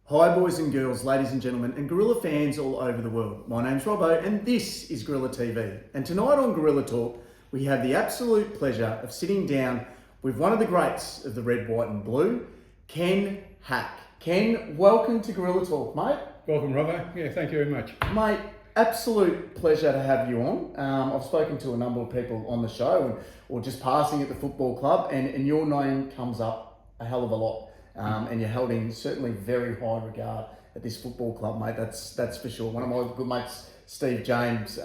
Hi boys and girls, ladies and gentlemen, and Gorilla fans all over the world. My name's Robbo and this is Gorilla TV. And tonight on Gorilla Talk, we have the absolute pleasure of sitting down with one of the greats of the red, white and blue, Ken Hack. Ken, welcome to Gorilla Talk, mate. Welcome, Robbo. Yeah, thank you very much. Mate, absolute pleasure to have you on. I've spoken to a number of people on the show or just passing at the football club and your name comes up a hell of a lot. And you're held in certainly very high regard at this football club, mate. That's for sure. One of my good mates, Steve James,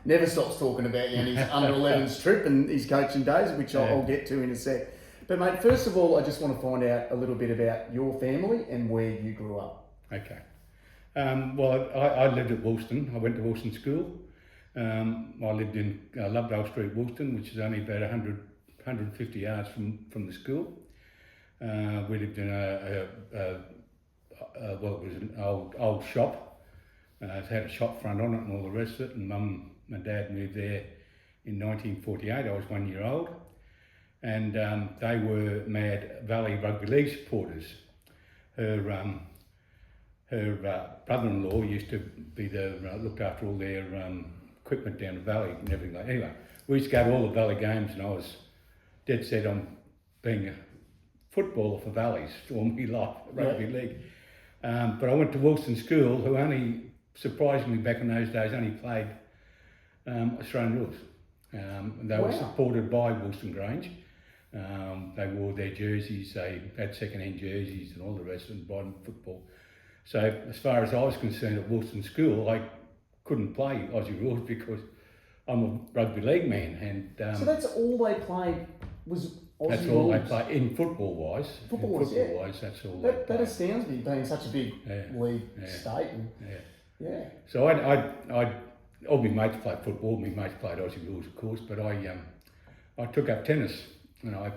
never stops talking about you and his under 11s trip and his coaching days, which I'll get to in a sec. But mate, first of all, I just want to find out a little bit about your family and where you grew up. Okay. Well, I lived at WILSTON. I went to WILSTON school. I lived in Lovedale Street, WILSTON, which is only about 150 yards from the school. We lived in it was an old shop. It had a shop front on it and all the rest of it. And Mum and Dad moved there in 1948. I was 1 year old, and they were mad Valley Rugby League supporters. Her brother-in-law used to be looked after all their equipment down the valley and everything like that. Anyway, we used to go to all the valley games, and I was dead set on being a footballer for Valleys all my life, rugby league. But I went to WILSTON School, who only, surprisingly back in those days, only played Australian rules. They were supported by WILSTON GRANGE. They wore their jerseys, they had second-hand jerseys and all the rest of them, football. So as far as I was concerned at WILSTON School, I couldn't play Aussie rules because I'm a rugby league man. And so that's all they played was Aussie that's all rules. they play in football-wise. Football-wise, that's all. That astounds me, being such a big league state. And, So all my mates played football. My mates played Aussie rules, of course, but I took up tennis, and I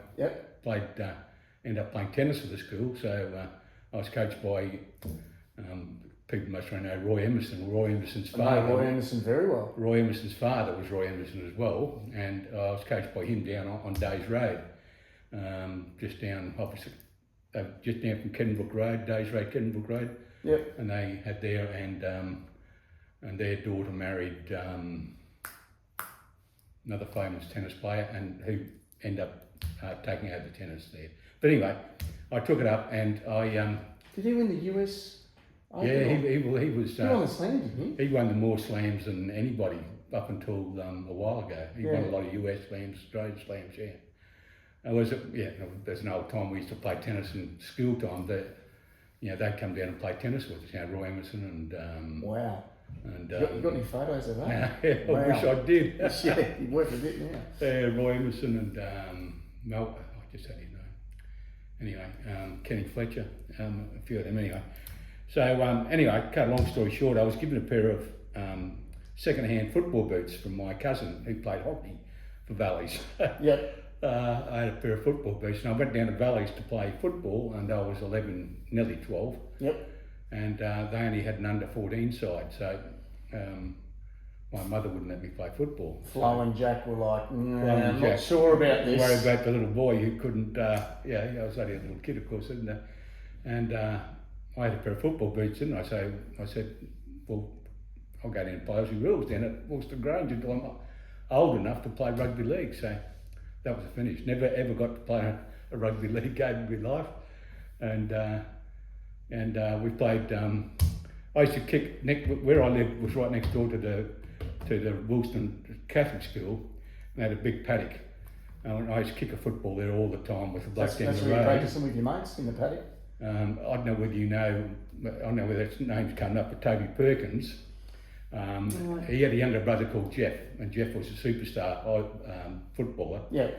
ended up playing tennis at the school. So I was coached by people must know Roy Emerson. Roy Emerson's father. I know Roy Emerson very well. Roy Emerson's father was Roy Emerson as well, and I was coached by him down on Days Road, just down from Kenbrook Road, Days Road, Kenbrook Road. Yep. And they had there, and their daughter married another famous tennis player, and who ended up taking over tennis there. But anyway, I took it up, and I. Did he win the US? Yeah, he was. He won the slam, didn't he? He won the more slams than anybody up until a while ago. He won a lot of US slams, Australian slams. There's an old time we used to play tennis in school time. That they'd come down and play tennis with us. Roy Emerson and. Wow. And you got any photos of that? I wish I did. Yeah, you'd work a bit now. Roy Emerson and Mel. I just had his name. Anyway, Kenny Fletcher, a few of them. Anyway. So anyway, cut a long story short, I was given a pair of second-hand football boots from my cousin who played hockey for Valleys. Yep. I had a pair of football boots, and I went down to Valleys to play football, and I was 11, nearly 12. Yep. And they only had an under-14 side, so my mother wouldn't let me play football. Flo and Jack were like, I'm not sure about this. Worried about the little boy who couldn't, I was only a little kid, of course, and I had a pair of football boots, and I said, well, I'll go down and play Aussie rules down at WILSTON GRANGE until I'm old enough to play rugby league. So that was a finish. Never ever got to play a rugby league game in my life, and we played. I used to kick. Where I lived was right next door to the WILSTON Catholic school. And they had a big paddock. And I used to kick a football there all the time with the bloke down the road. That's where you practicing with your mates in the paddock? I don't know whether you know, I don't know whether that name's coming up, but Toby Perkins. He had a younger brother called Jeff, and Jeff was a superstar footballer. Yeah.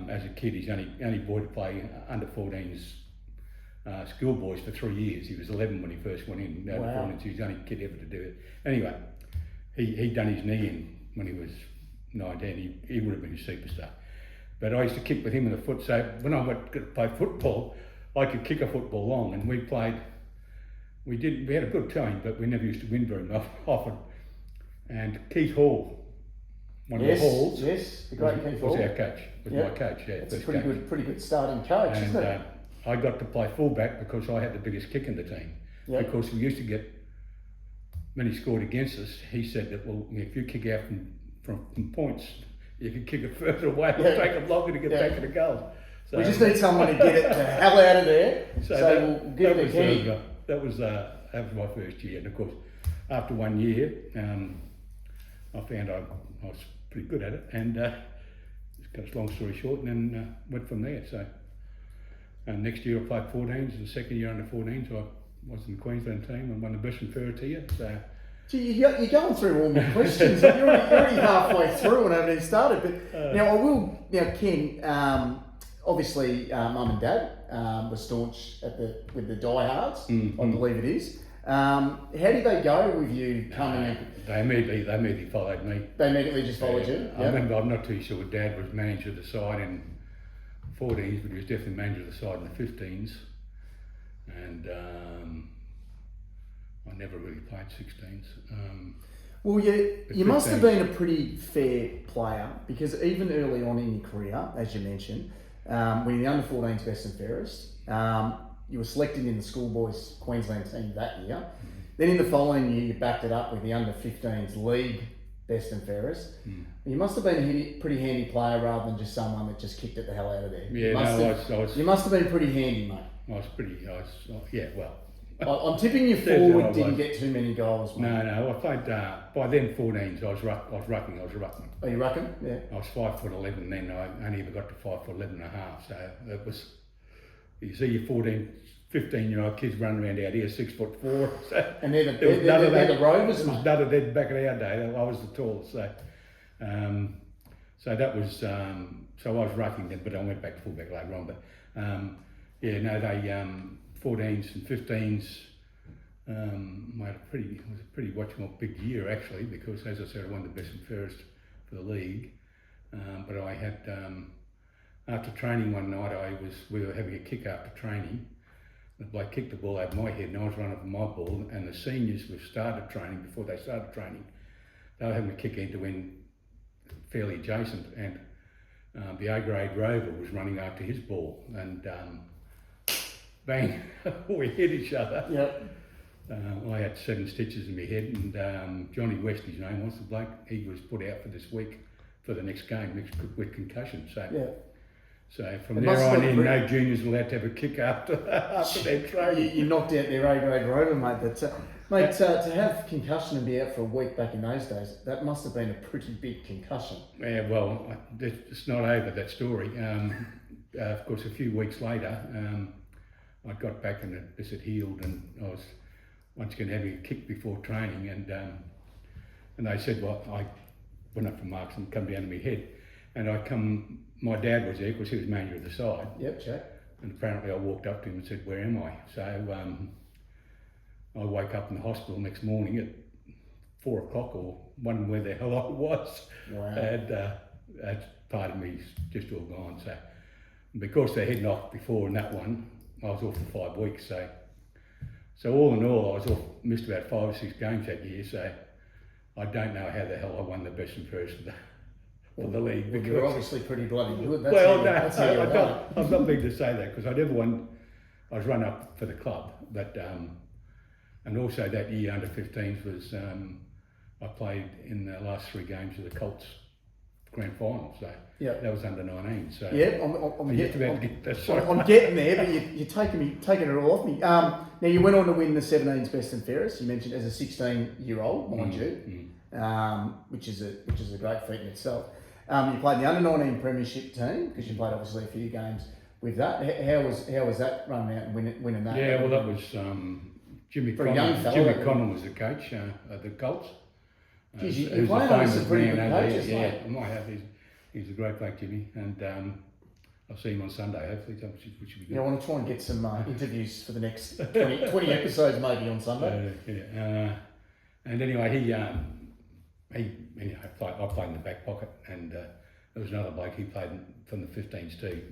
As a kid, he's the only boy to play under 14s schoolboys for 3 years. He was 11 when he first went in. Wow. 14s, he was the only kid ever to do it. Anyway, he'd done his knee in when he was 19. He would have been a superstar. But I used to kick with him in the foot, so when I went to play football, I could kick a football long, and we had a good team, but we never used to win very often. And Keith Hall, one of the Halls, the great Keith Hall, was our coach, my coach. Yeah, it's a pretty good starting coach, and, isn't it? I got to play fullback because I had the biggest kick in the team. Yep. because we used to get, when he scored against us, he said that, well, if you kick out from points, you can kick it further away, it'll take them longer to get back to the goal. So we just need someone to get it to hell out of there. So we'll give it a Kenny. That was my first year, and of course, after 1 year, I found I was pretty good at it, and just cut a long story short, and then went from there. So next year I played 14s, and the second year under 14s I was in the Queensland team and won the best and fairest here. So. Gee, you're going through all my questions. You're already halfway through and haven't even started. But now I will. Now, Ken, obviously, Mum and Dad were staunch with the diehards. I believe it is. How did they go with you coming? They immediately followed me. They immediately just followed you. I remember. I'm not too sure. Dad was manager of the side in 14s, but he was definitely manager of the side in the 15s, and. I never really played 16s. Well, you must have been a pretty fair player, because even early on in your career, as you mentioned, when you're the under 14s best and fairest, you were selected in the schoolboys Queensland team that year. Then in the following year, you backed it up with the under 15s league best and fairest. You must have been a pretty handy player rather than just someone that just kicked it the hell out of there. Yeah, you must have been pretty handy, mate. Well. I'm tipping you forward didn't get too many goals, mate. No, I played, by then 14s, I was rucking. Oh, you reckon? Yeah. I was 5'11", and then I only ever got to 5'11 and a half, so that was, you see your 14, 15-year-old kids running around out here 6'4". So and they're the Rovers, mate. None of that back in our day, I was the tallest, so that was, so I was rucking then, but I went back to fullback later on, but they 14s and 15s it was a pretty big year actually, because as I said, I won the best and fairest for the league. But I had, after training one night, we were having a kick after training. The bloke kicked the ball over my head and I was running for my ball, and the seniors who started training, before they started training, they were having a kick end to end fairly adjacent, and the A-grade rover was running after his ball, and bang, we hit each other. Yep. I had 7 stitches in my head, and Johnny West, his name was, the bloke, he was put out for this week for the next game with concussion. So from there on in, no juniors were allowed to have a kick after their training. You knocked out their A-grade rover, mate. To have concussion and be out for a week back in those days, that must have been a pretty big concussion. Yeah, well, it's not over, that story. Of course, a few weeks later, I got back and it had healed, and I was once again having a kick before training, and they said, well, I went up from Marks and come down to my head, and my dad was there because he was manager of the side. Yep, check. And apparently I walked up to him and said, where am I? So I woke up in the hospital next morning at 4 o'clock, or wondering where the hell I was. Wow. And that part of me's just all gone. So because they had knocked before in that one, I was off for 5 weeks. So all in all, I was off, missed about 5 or 6 games that year. So I don't know how the hell I won the best and fairest for the league. Well, you're obviously pretty bloody good. I'm not big to say that, because I never won. I was run up for the club, but and also that year under 15s was I played in the last 3 games of the Colts grand final. So that was under 19. So I'm getting there, but you're taking it all off me. Now you went on to win the 17s best and fairest. You mentioned as a 16-year-old, mind you, which is a great feat in itself. You played the under 19 premiership team, because you played obviously a few games with that. How was that running out and winning that? Yeah, well, that was Jimmy Connell. Jimmy Connell was the coach of the Colts. You're playing under some pretty good coaches, mate. I might have. He's a great bloke, Jimmy, and I'll see him on Sunday, hopefully, which should be good. Yeah, I want to try and get some interviews for the next 20 episodes maybe on Sunday. And anyway, I played in the back pocket, and there was another bloke, he played from the 15s too,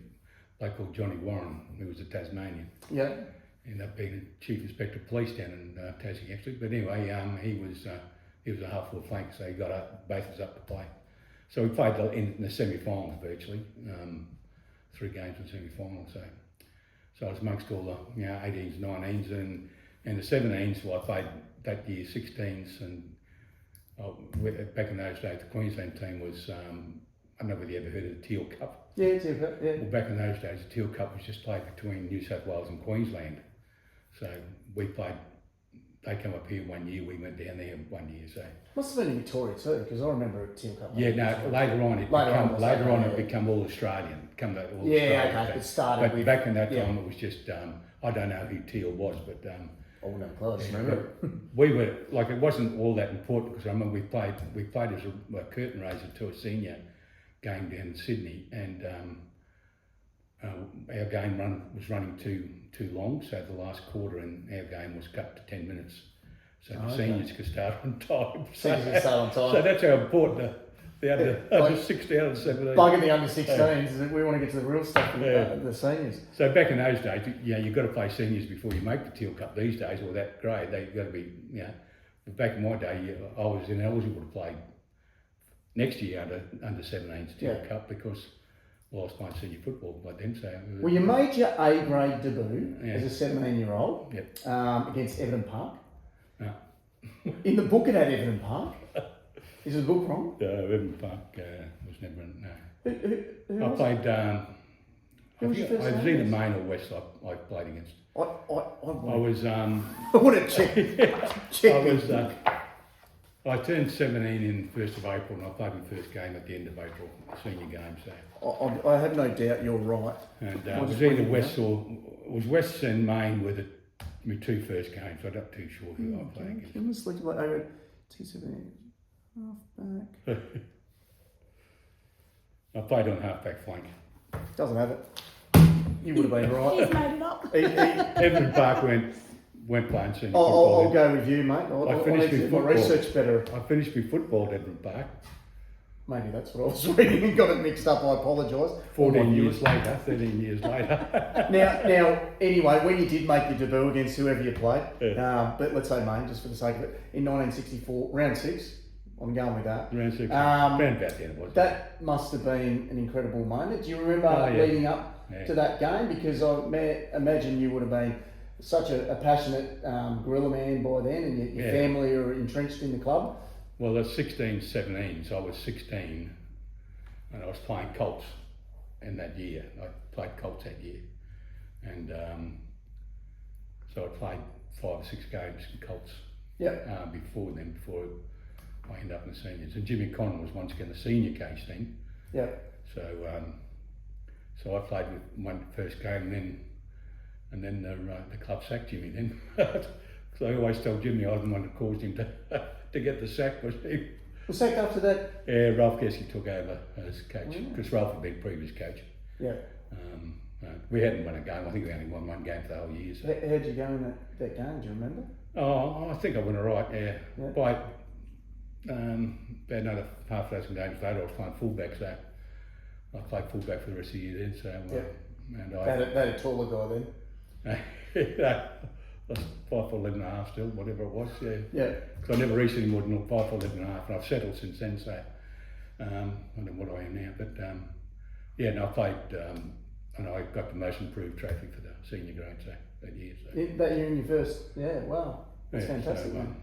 a bloke called Johnny Warren, who was a Tasmanian. Yeah. Ended up being a chief inspector of police down in Tassie actually, but anyway, he was a half full flank, so he got both of us up to play. So we played in the semi-finals virtually, 3 games in semi-finals. So I was amongst all the 18s, 19s, and And the 17s, well, I played that year 16s, and back in those days, the Queensland team was, I don't know whether you ever heard of the Teal Cup. Yeah, Teal Cup, yeah. Well, back in those days, the Teal Cup was just played between New South Wales and Queensland. So we played, they came up here one year, we went down there one year. So Must have been in Victoria too, because I remember a Teal Cup. yeah, no, later on it became all Australian. It started but with... back in that time, it was just, I don't know who Teal was, but I wouldn't have close, remember? we were, like, it wasn't all that important, because I remember we played as a curtain raiser to a senior game down in Sydney, and our game was running too long, so the last quarter in our game was cut to 10 minutes, so the seniors could start on time. So that's how important the under 16 out of 17. Bugging the under 16s is that we want to get to the real stuff with the seniors. So back in those days, you've got to play seniors before you make the Teal Cup. These days, or that grade, they've got to be, But back in my day, I was ineligible to play next year under 17s Teal Cup because, well, I was playing senior football by then. So well, you made your A grade debut as a 17-year-old against Everton Park. No. In the book, it had Everton Park. Is the book wrong? Everton Park was never, no. Who I played, who was your first I was name? either Maine or West I played against. I was, I want to check. I turned 17 in 1st of April, and I played my first game at the end of April, senior game. So I have no doubt you're right. And it was either West and Maine were my two first games. I'm not too sure who I played against. You must look like I read 217 half back. I played on half-back flank. Doesn't have it. You would have been right. He's made it up. Everton Park went playing senior football. I'll go with you, mate. I finished my football. Research better. I finished my football at Everton Park. Maybe that's what I was reading and got it mixed up. I apologise. 13 years later. Now, anyway, when you did make your debut against whoever you played, but let's say Maine, just for the sake of it, in 1964, round 6, I'm going with that. Round 6, round about then it was. That must have been an incredible moment. Do you remember leading up to that game? Because I imagine you would have been such a passionate guerrilla man by then, and your family are entrenched in the club. Well, I was 16, 17, so I was 16, and I was playing Colts in that year. I played Colts that year, and so I played 5 or 6 games in Colts before I ended up in the seniors. And Jimmy Conn was once again the senior coach then. Yeah. So I played with one first game, and then the club sacked Jimmy then. So I always tell Jimmy I was the one that caused him to get the sack. Was he? Was sacked after that? Yeah, Ralph Gessie took over as coach because Ralph had been previous coach. Yeah. We hadn't won a game. I think we only won one game for the whole year. So. How'd you go in that game? Do you remember? Oh, I think I went all right. Yeah. By about another half dozen games later, I was playing fullback. So I played fullback for the rest of the year then. So and they had a taller guy then. I was 5'11.5" still, whatever it was, Yeah. Because I never reached any more than 5'11.5", and I've settled since then, so I don't know what I am now. But I played, and I got the most improved trophy for the senior grade that year. So. That year in your first, wow. That's fantastic, man.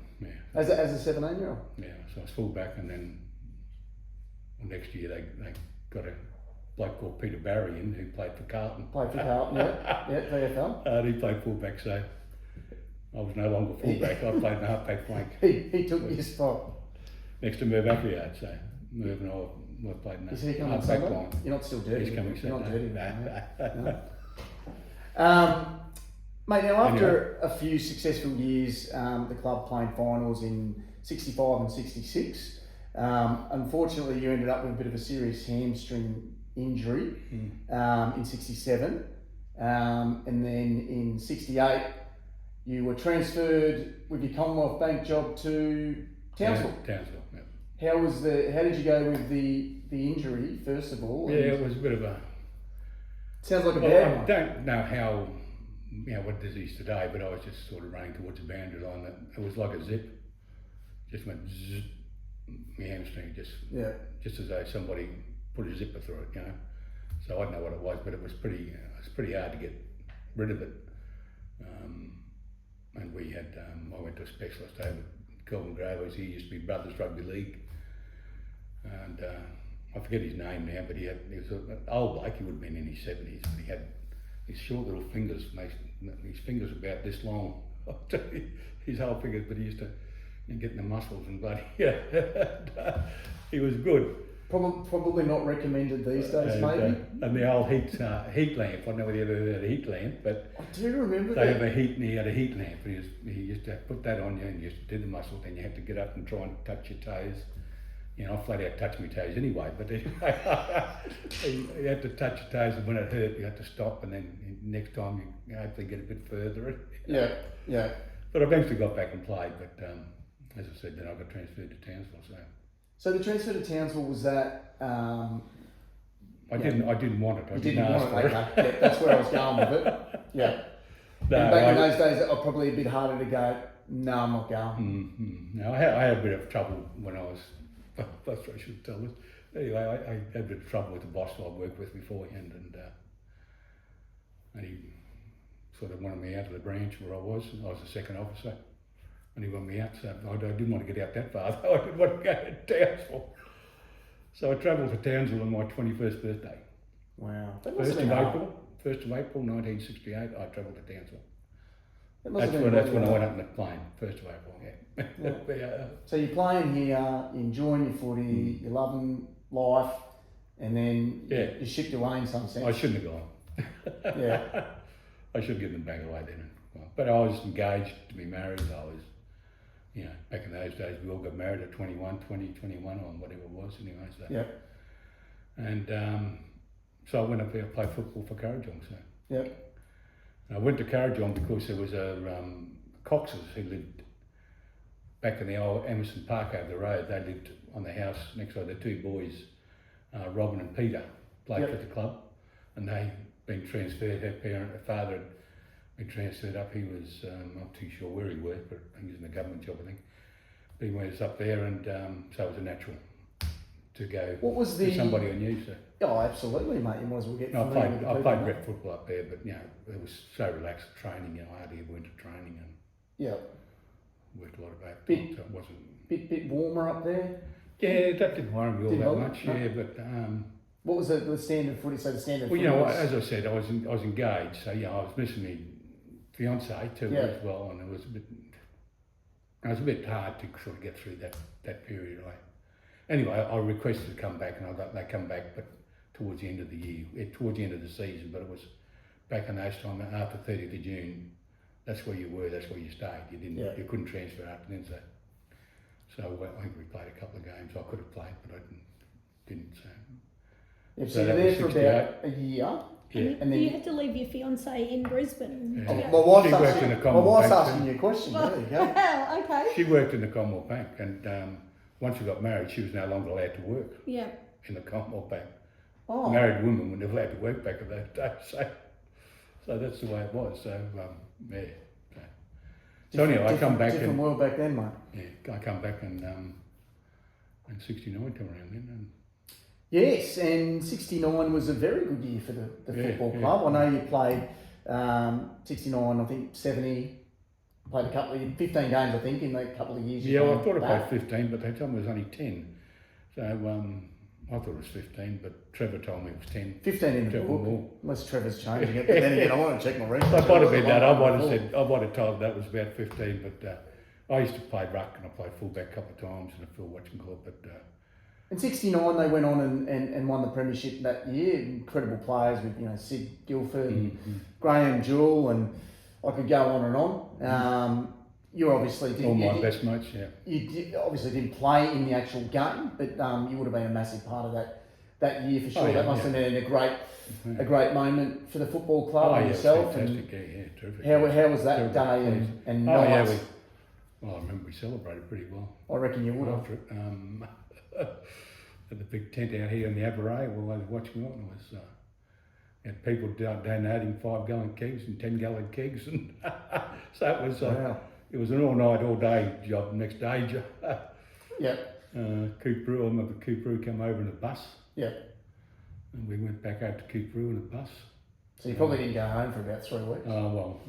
As a 17-year-old? Yeah, so I was fullback, and then next year they got a bloke called Peter Barry in who played for Carlton. VFL. He played fullback, so I was no longer fullback. I played in half-back flank. He took your spot. Next to Merv Appleyard, so Merv and I played in Is he coming half-back Sunday? line. You're not still dirty. He's coming You're not Sunday. dirty. No. Mate, now after a few successful years, the club playing finals in 65 and 66. Unfortunately, you ended up with a bit of a serious hamstring injury in 67. And then in 68, you were transferred with your Commonwealth Bank job to Townsville. Townsville, How did you go with the injury, first of all? Yeah, it was a bit of a... Sounds like a bad one. I don't know how, what it is today, but I was just sort of running towards the boundary line. It was like a zip. Just went zzz, my hamstring just as though somebody put a zipper through it, So I don't know what it was, but it was pretty hard to get rid of it. And we had, I went to a specialist over Kelvin Gravers. He used to be Brothers Rugby League, and I forget his name now, but he was an old bloke. He would have been in his 70s, but he had these short little fingers. His fingers about this long. I'll tell you, his whole fingers, but he used to get in the muscles and bloody. He was good. Probably not recommended these days, maybe. And the old heat lamp. I don't know whether you ever heard of a heat lamp, but I do remember they that. have a heat, and he had a heat lamp. And he used to put that on you, and you used to do the muscle. Then you had to get up and try and touch your toes. You know, I flat out touched my toes anyway, but you had to touch your toes, and when it hurt, you had to stop, and then next time you hopefully get a bit further. Yeah. But I eventually got back and played, but as I said, then I got transferred to Townsville. So the transfer to Townsville, was that? I didn't want it. I You didn't didn't ask want it. for Okay. Yeah, that's where I was going with it. Yeah. No, And back in those days, it was probably a bit harder to go. No, I'm not going. No, I had a bit of trouble when I was. That's what I should tell this. Anyway, I had a bit of trouble with the boss I worked with beforehand, and he sort of wanted me out of the branch where I was. I was a second officer, and he wanted me out. So I didn't want to get out that far. Though. I didn't want to go to Townsville. So I travelled to Townsville on my 21st birthday. Wow. First of April, 1968. I travelled to Townsville. That's when I went up in the plane. 1st of April. Yeah. So you're playing here, you're enjoying your footy, you're loving life, and then you shipped away in some sense. I shouldn't have gone. Yeah. I should have given them back away then. But I was engaged to be married. I was, back in those days, we all got married at 20, 21, or whatever it was anyway. So. Yeah. And so I went up there and played football for Currajong. So. Yeah. And I went to Currajong because there was a Coxes who lived back in the old Emerson Park over the road. They lived on the house next door. The two boys, Robin and Peter, played for the club, and they'd been transferred. Her father had been transferred up. He was, not too sure where he worked, but he was in a government job, I think. But he went up there, and so it was a natural to go to somebody I knew. So. Oh, absolutely, mate. You might as well get I familiar with the played people, rep football up there, but it was so relaxed training. I hardly ever went to training and worked a lot of overtime, so it wasn't. Bit warmer up there. Yeah, that didn't worry me all that much. No. Yeah, but what was the standard footy? So the standard. Well, as I said, I was engaged, so I was missing my fiance too as well, and it was a bit hard to sort of get through that period. Anyway, I requested to come back, and they come back, but towards the end of the year, towards the end of the season. But it was back in those time after 30th of June. That's where you were. That's where you stayed. You didn't. You couldn't transfer after then. So I think we played a couple of games. I could have played, but I didn't. So you're there for about a year. Yeah. And then you had to leave your fiancée in Brisbane. Yeah. My wife's asking you a question. There you go. Okay. She worked in the Commonwealth Bank, and once we got married, she was no longer allowed to work in the Commonwealth Bank. Oh. Married women were never allowed to work back in those days. So that's the way it was. So So anyway, I come back. Different world back then, mate. Yeah, I come back and 69 come around then. And yes, and 69 was a very good year for the football club. I know you played 69, I think 70, played 15 games, I think, in a couple of years. Yeah, well, I thought I played 15, but they told me it was only 10. So I thought it was 15, but Trevor told me it was 10. 15 in the book, unless Trevor's changing it. But then again, I want to check my record. I might have been that. I might have told that was about 15, but I used to play ruck and I played fullback a couple of times in the Phil Watson Club. But in 69, they went on and won the premiership that year. Incredible players with Sid Guilford, and Graham Jewell, and I could go on and on. You obviously didn't. All my best mates, You obviously didn't play in the actual game, but you would have been a massive part of that year for sure. That must have been a great moment for the football club and yourself. Fantastic. And terrific. How was that day and night? I remember we celebrated pretty well. I reckon you would have. After it, at the big tent out here in the Aberray, while I was watching it, and it was had people donating 5-gallon kegs and 10-gallon kegs, and so it was. Wow. It was an all-night, all-day job. Next day job. Yep. Cooperoo, I remember Cooperoo came over in a bus. Yep. And we went back out to Cooperoo in a bus. So you probably didn't go home for about 3 weeks. Oh, well,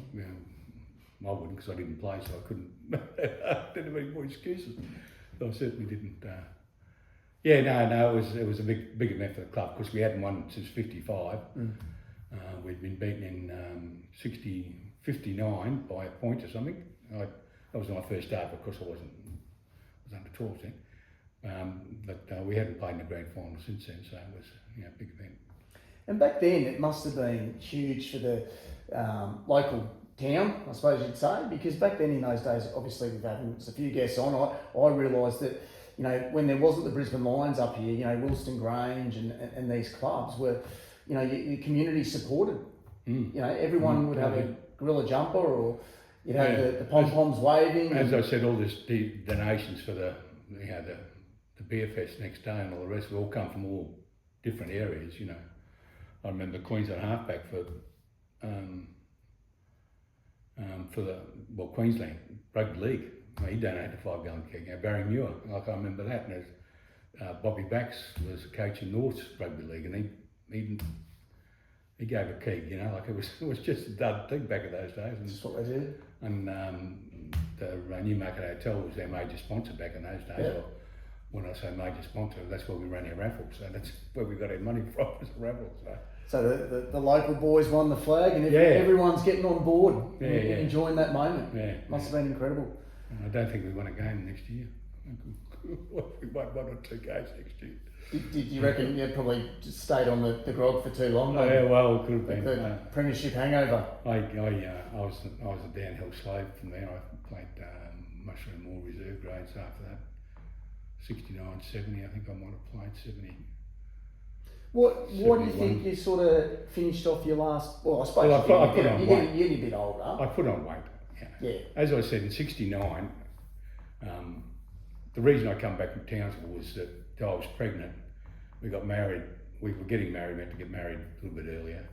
I wouldn't because I didn't play, so I couldn't. Didn't have any more excuses. So I certainly didn't. No, it was a big event for the club because we hadn't won since '55. We'd been beaten in 59 by a point or something. That was my first start, of course I was under 12 then. But we hadn't played in the grand final since then, so it was a big event. And back then, it must have been huge for the local town, I suppose you'd say, because back then in those days, obviously we've had a few guests on. I realised that when there wasn't the Brisbane Lions up here, WILSTON, GRANGE, and these clubs were, your community supported. Everyone would have a gorilla jumper, or you'd have the pom poms waving. As I said, all this donations for the beer fest next day and all the rest, we all come from all different areas. I remember Queensland halfback for Queensland rugby league. He donated a 5 gallon keg. Barry Muir, I remember that. And Bobby Bax was a coach in North's rugby league, and he gave a keg. It was just a dud thing back in those days. And that's what they did. And the Newmarket Hotel was their major sponsor back in those days. Yeah. Or when I say major sponsor, that's where we ran our raffles. So that's where we got our money from, was the raffles. So the local boys won the flag, and everyone's getting on board, enjoying that moment. Must have been incredible. I don't think we won a game next year. We won 1 or 2 games next year. Did you reckon you probably just stayed on the grog for too long? Well, it could have been. The premiership hangover. I was a downhill slave from there. I played mushroom more reserve grades after that. 69, 70, I think I might have played 70. What do you think you sort of finished off your last? Well, I suppose you're getting a bit older. I put on weight. Yeah. As I said, in '69, the reason I come back from Townsville was that I was pregnant. We got married. We were getting married. We had to get married a little bit earlier.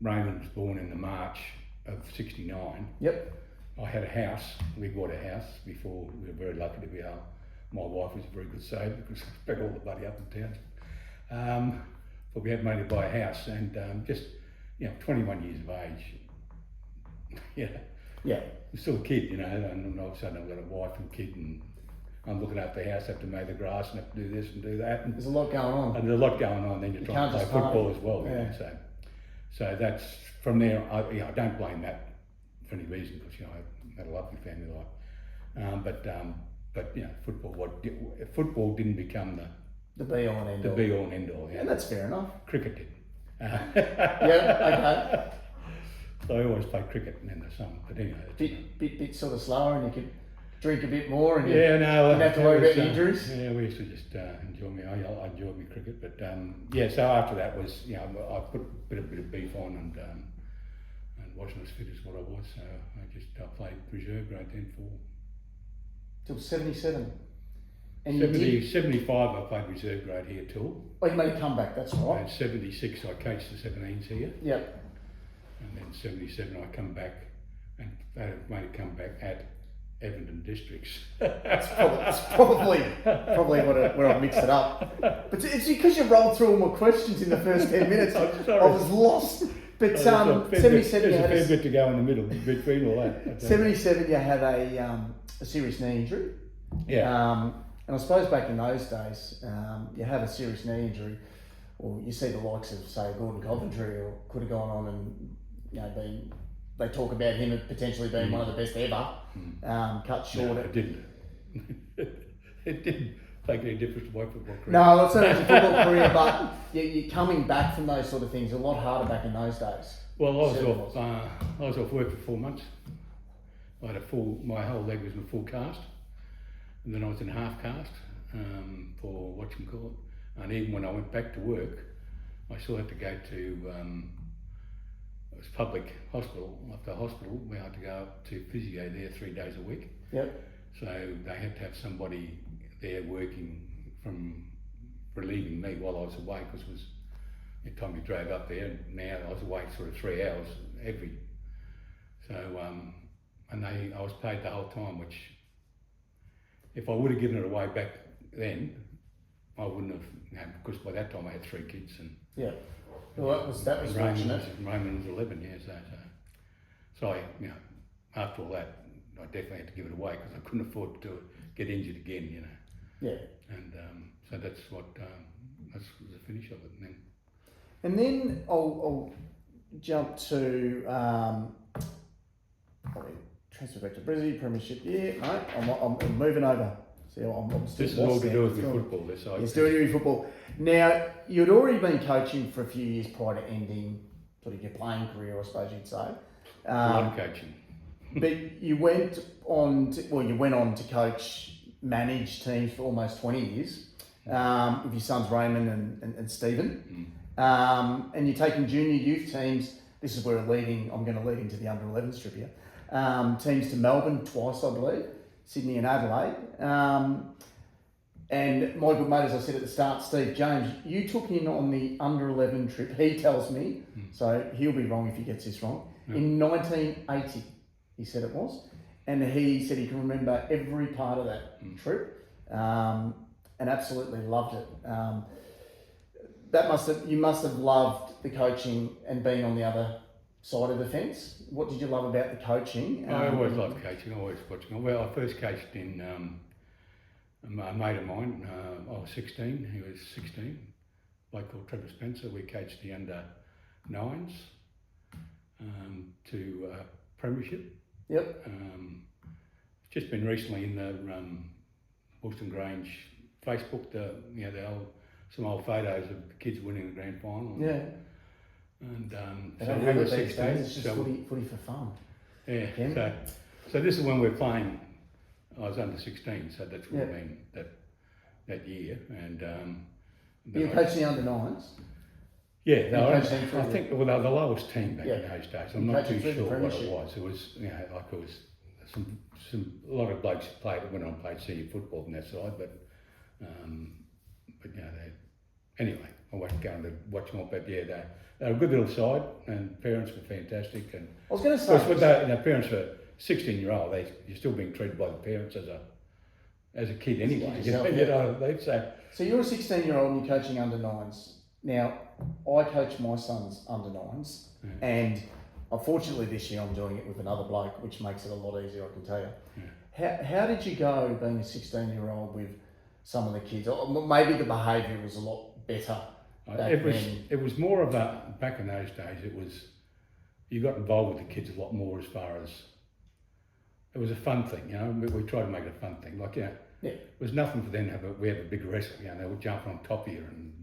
Raymond was born in the March of '69. Yep. I had a house. We bought a house before. We were very lucky to be able. My wife was a very good saver because I spent all the money up in Townsville. But we had money to buy a house, and 21 years of age. Yeah. I'm still a kid, and all of a sudden I've got a wife and kid, and I'm looking after the house, have to mow the grass and have to do this and do that. And there's a lot going on. And there's a lot going on. Then you're trying to play football as well. Yeah. So that's from there. I don't blame that for any reason because I had a lovely family life. But football didn't become the be all and end all. The be all and end all. Yeah. And that's fair enough. Cricket did. Okay. So I always played cricket in the summer, but anyway. Bit sort of slower, and you could drink a bit more, and didn't have to worry about injuries. Yeah, we used to just enjoy me. I enjoyed my cricket, but so after that was I put a bit of beef on and wasn't as fit as what I was, so I played reserve grade then for till 77. And 75 I played reserve grade here till. Oh, you made a comeback, that's right. And 76 I coached the 17s here. Yep. And then 77 I come back and made a comeback at Everton Districts. It's probably where I mixed it up. But it's because you rolled through all my questions in the first 10 minutes. I was lost. But 77 you had a fair bit to go in the middle between all that. 77 you had a serious knee injury. Yeah. And I suppose back in those days, you have a serious knee injury, or you see the likes of, say, Gordon Coventry, or could have gone on and they talk about him as potentially being one of the best ever. Cut short. No, it didn't. It didn't make any difference to my football career. No, it's not your football career, but you're coming back from those sort of things a lot harder back in those days. Well, I was off work for 4 months. I had my whole leg was in full cast, and then I was in half cast for whatchamacallit. And even when I went back to work, I still had to go to it was public hospital. After hospital, we had to go up to physio there 3 days a week. Yep. So they had to have somebody there working from relieving me while I was away, because it was the time we drove up there. And now I was away sort of 3 hours every. So and I was paid the whole time, which if I would have given it away back then, I wouldn't have, because by that time I had 3 kids and. Yeah. Well, that was fortunate. Raymond was 11, yeah. So after all that, I definitely had to give it away because I couldn't afford to get injured again, Yeah. And so that's what that's the finish of it. And then I'll jump to transfer back to Brizzy, Premiership year. No, I'm moving over. See, I'm still This is all to do with there. football. This You're still doing football. Now, you'd already been coaching for a few years prior to ending sort of your playing career, I suppose you'd say. a lot of coaching. But you went on to coach, manage teams for almost 20 years with your sons Raymond and Stephen. And you're taking junior youth teams. This is where I'm going to lead into the under 11 strip here. Teams to Melbourne twice, I believe, Sydney and Adelaide. And my good mate, as I said at the start, Steve James, you took him on the under 11 trip, he tells me, so he'll be wrong if he gets this wrong, in 1980, he said it was. And he said he can remember every part of that trip and absolutely loved it. You must have loved the coaching and being on the other side of the fence. What did you love about the coaching? I always loved coaching, always watching. Well, I first coached in a mate of mine. I was 16, he was 16. A bloke called Trevor Spencer. We coached the under 9s to Premiership. Yep. Just been recently in the WILSTON GRANGE Facebook, some old photos of the kids winning the grand final. Yeah. And They so don't we have were it these 16. days, it's just footy for fun. Yeah. So this is when we're playing. I was under 16, so that's what I mean that year. And You coaching the under 9s? yeah, they were, coached them through I think they were the lowest team back in Yeah. those days. You I'm not coached too them through sure the what it Premiership. was. It was it was a lot of blokes went on and played senior football on that side, but anyway, I wasn't going to watch them all, but yeah, they were a good little side, and parents were fantastic. And I was going to of say, course, with the parents were 16-year-old, you're still being treated by the parents as a kid anyway. They'd say. So you're a 16-year-old and you're coaching under 9s. Now, I coach my sons under 9s, and unfortunately this year I'm doing it with another bloke, which makes it a lot easier, I can tell you. Yeah. How did you go being a 16-year-old with some of the kids? Or maybe the behaviour was a lot better back then. It was more of back in those days, you got involved with the kids a lot more as far as, it was a fun thing, we tried to make it a fun thing. It was nothing for them to have a big wrestle, they would jump on top of you and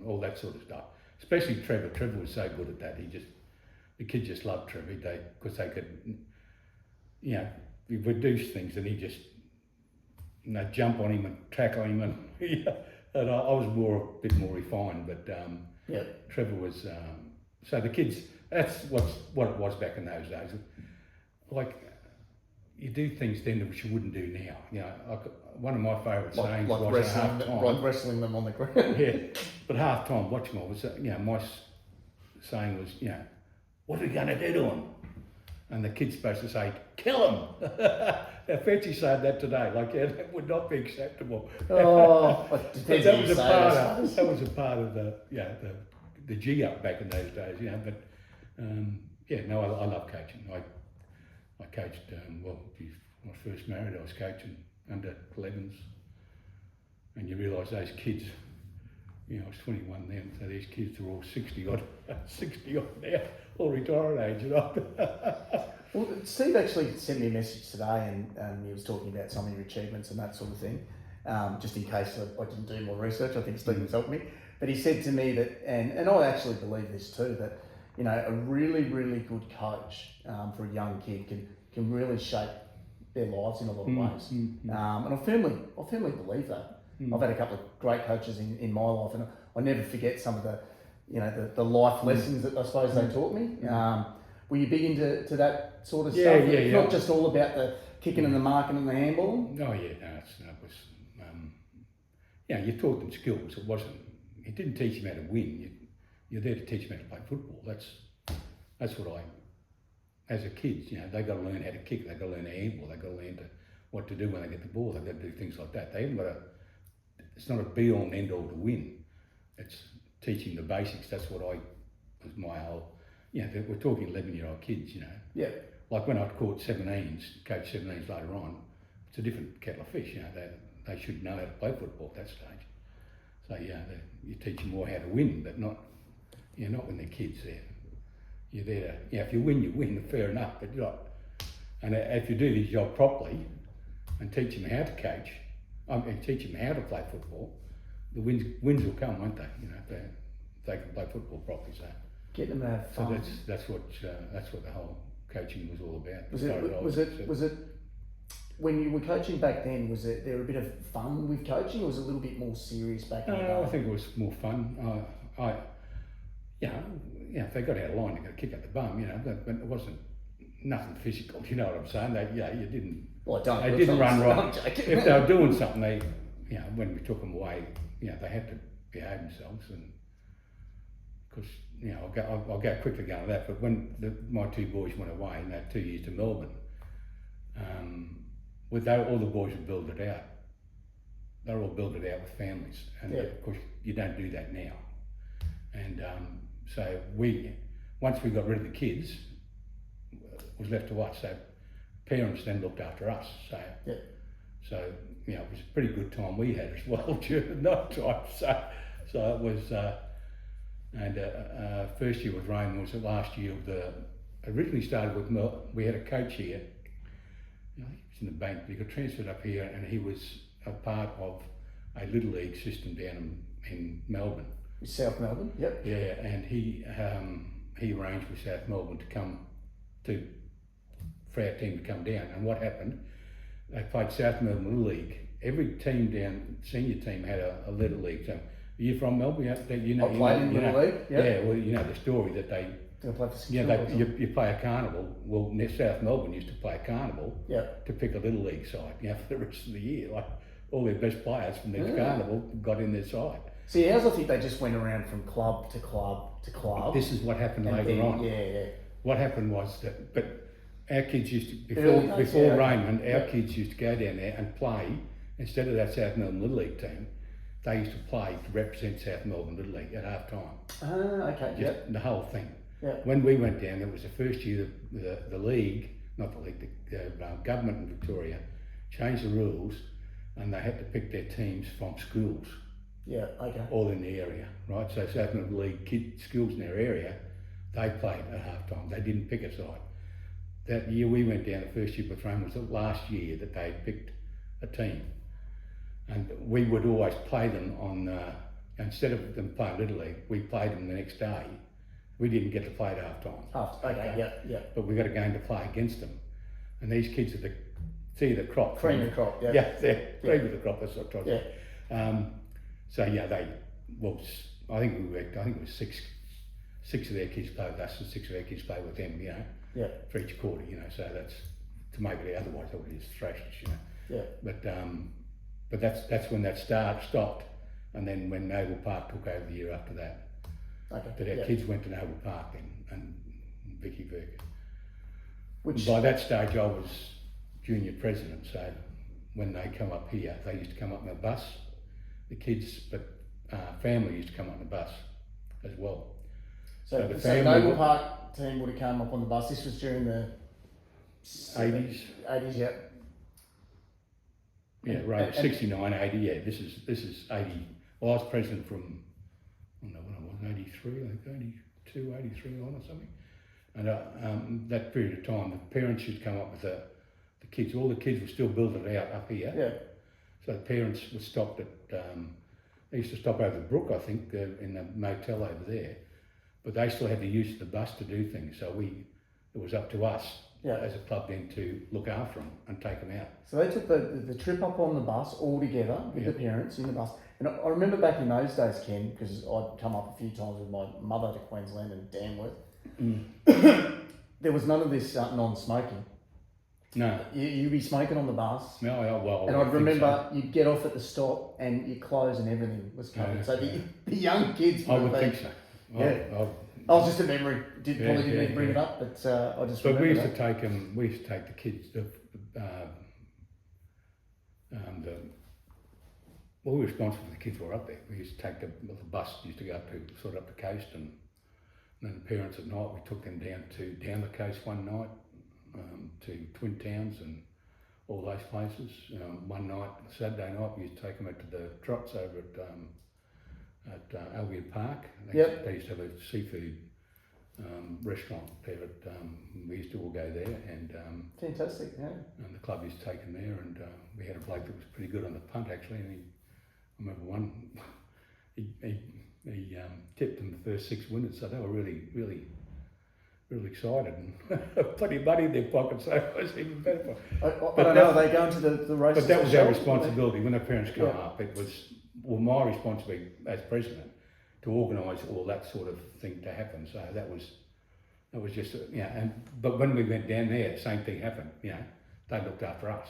all that sort of stuff. Especially Trevor. Trevor was so good at that. The kids just loved Trevor, because they could, we would do things and he'd just, jump on him and tackle him and, and I was a bit more refined, but Trevor was, so the kids, that's what it was back in those days. You do things then which you wouldn't do now. One of my favourite sayings was at half time. Like wrestling them on the ground. Yeah, but half time watching all was, my saying was, what are we going to do to him? And the kid's supposed to say, kill him. Now, Fetchy said that today, that would not be acceptable. Oh, But that was a part of the G up back in those days, But I love coaching. I coached, when I first married, I was coaching under 11s, and you realise those kids, I was 21 then, so these kids are all 60 odd now, all retired age, Well, Steve actually sent me a message today, and he was talking about some of your achievements and that sort of thing, just in case I didn't do more research. I think Steve was helping me. But he said to me that, and I actually believe this too, that a really, really good coach for a young kid can really shape their lives in a lot of ways. And I firmly believe that. I've had a couple of great coaches in my life, and I never forget some of the life lessons that I suppose they taught me. Were you big into that sort of stuff? Yeah. Not just all about the kicking and the marking and the handball? Oh yeah, it was, you taught them skills. You didn't teach them how to win. You're there to teach them how to play football. That's what as a kid, they got to learn how to kick, they got to learn to handball, they got to learn what to do when they get the ball, they got to do things like that. They haven't got it's not a be all and end all to win. It's teaching the basics. That's what was my whole, we're talking 11-year-old kids, Yeah. like when I taught 17s, coach 17s later on, it's a different kettle of fish. You know, they should know how to play football at that stage. So yeah, you teach them more how to win, but not when they're kids. You're there to, if you win, fair enough, but you're not. And if you do this job properly and teach them how to coach, and teach them how to play football, the wins will come, won't they? If they can play football properly. So Get them to have fun. so that's what the whole coaching was all about. Was it when you were coaching back then? Was there a bit of fun with coaching, or was it a little bit more serious back in the day? I think it was more fun. If they got out of line, they got a kick up the bum, but it wasn't nothing physical. You know what I'm saying? You didn't. Well, don't. They didn't run right. If If they were doing something, when we took them away, they had to behave themselves, and because I'll go quickly go to that. But when my two boys went away, and they had 2 years to Melbourne, all the boys were builded out. They were all builded out with families, and of course you don't do that now. And so once we got rid of the kids, it was left to us. So parents then looked after us. So it was a pretty good time we had as well during that time. So it was. First year with Raymond was the last year of originally started with we had a coach here. He was in the bank, but he got transferred up here, and he was a part of a little league system down in Melbourne. South Melbourne, yep. Yeah, and he arranged with South Melbourne to come for our team to come down. And what happened? They played South Melbourne Little League. Every team down, senior team had a little league. So, are you from Melbourne? I played in Little League. Yep. Yeah, well, you know the story that they. Play for you play a carnival. Well, South Melbourne used to play a carnival to pick a little league side. For the rest of the year, like all their best players from their carnival got in their side. See, ours, I think they just went around from club to club to club. This is what happened later on. Yeah. What happened was that, but our kids used to before Raymond, our kids used to go down there and play instead of that South Melbourne Little League team. They used to play to represent South Melbourne Little League at half time. Okay. The whole thing. Yeah. When we went down, it was the first year the league, not the league, the government in Victoria changed the rules, and they had to pick their teams from schools. Yeah, okay. All in the area, right? So South Melbourne League schools in their area, they played at half time. They didn't pick a side. That year we went down, the first year with Rome was the last year that they picked a team. And we would always play them on, instead of them playing Little League, we played them the next day. We didn't get to play at half time. Okay, yeah. But we got a game to play against them. And these kids are the crop. Cream of the crop, yeah. Yeah, they're cream of the crop, that's what I'm trying to say. I think it was six of their kids played with us and 6 of their kids played with them, for each quarter, so that's to make it, otherwise it would be thrashed, Yeah. But that's when that stopped, and then when Noble Park took over the year after that. Okay. That our kids went to Noble Park and Vicky Burke. Which by that stage I was junior president, so when they come up here, they used to come up in a bus. The kids, but family used to come up in a bus as well. So the Noble Park team would have come up on the bus. This was during the 80s. 80s, yeah. Yeah, right. 69, 80. Yeah, this is 80. Well, I was president from I don't know when I was 83, I think 82, 83 on or something. And that period of time, the parents used to come up with the kids. All the kids were still building it out up here. Yeah. So the parents were stopped at, they used to stop over the brook, I think, in the motel over there. But they still had to use the bus to do things. So it was up to us as a club then to look after them and take them out. So they took the trip up on the bus all together with the parents in the bus. And I remember back in those days, Ken, because I'd come up a few times with my mother to Queensland and Danworth. There was none of this non-smoking. No. You'd be smoking on the bus. No, well, and I'd remember you'd get off at the stop and your clothes and everything was covered. So the young kids. I would think so. Yeah. I was just a memory. Probably didn't even bring it up, but I just. But we used that. to take them. We used to take the kids. We were responsible for the kids who were up there. We used to take the bus. Used to go up to sort of up the coast, and then the parents at night we took them down the coast one night, to Twin Towns and all those places. One night, Saturday night, we used to take them out to the trots over at Albion Park. They used to have a seafood restaurant there. We used to all go there, and Fantastic, yeah. and the club used to take them there. And we had a bloke that was pretty good on the punt actually. And I remember one, he tipped them the first 6 winners, so they were really excited and plenty of money in their pockets, so it was even better. I don't know, are they going to the races? But that was our themselves? responsibility when the parents grew up. It was my responsibility as president to organise all that sort of thing to happen. So that was just but when we went down there, the same thing happened. They looked after us.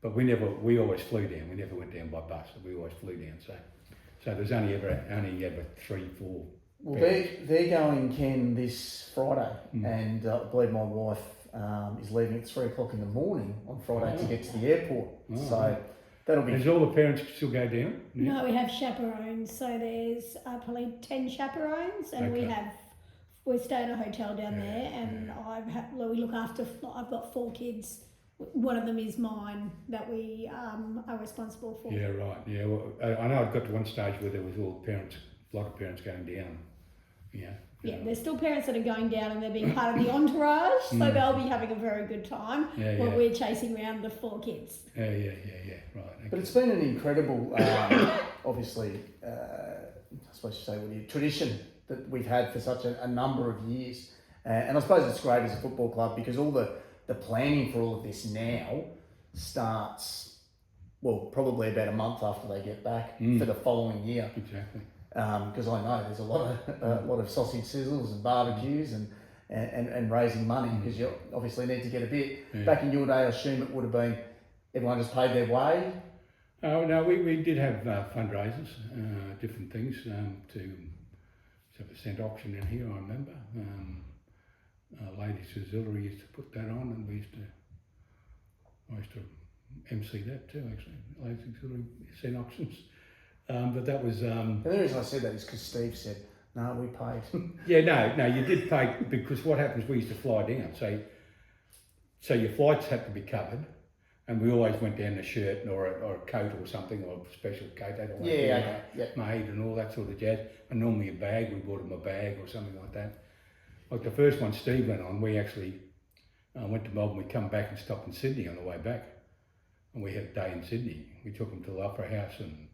But we always flew down. We never went down by bus. We always flew down. So there's only ever 3, 4. Well, they're going, Ken, this Friday, and I believe my wife is leaving at 3 o'clock in the morning on Friday to get to the airport. So that'll be. Does all the parents still go down? Yeah. No, we have chaperones. So there's probably 10 chaperones, and we stay in a hotel down there, and we look after. I've got 4 kids. One of them is mine that we are responsible for. Yeah, right. Yeah, well, I know I've got to one stage where there was all parents, a lot of parents going down. Yeah, there's still parents that are going down and they're being part of the entourage, so they'll be having a very good time while we're chasing around the 4 kids. Yeah, right. Okay. But it's been an incredible, obviously, I suppose you say, tradition that we've had for such a number of years. And I suppose it's great as a football club because all the planning for all of this now starts, well, probably about a month after they get back for the following year. Exactly. Because I know there's a lot of sausage sizzles and barbecues and raising money because you obviously need to get a bit. Yeah. Back in your day, I assume it would have been everyone just paid their way. Oh no, we did have fundraisers, different things to have a cent auction in here. I remember Ladies Auxiliary used to put that on, and I used to MC that too. Actually, Ladies Auxiliary cent auctions. But that was. And the reason I said that is because Steve said, "No, we paid." Yeah, no, you did pay because what happens? We used to fly down, so your flights had to be covered, and we always went down in a shirt or a coat or something, or a special coat. Made and all that sort of jazz. And normally a bag. We bought them a bag or something like that. Like the first one Steve went on, we actually went to Melbourne. We come back and stopped in Sydney on the way back, and we had a day in Sydney. We took them to the Opera House and.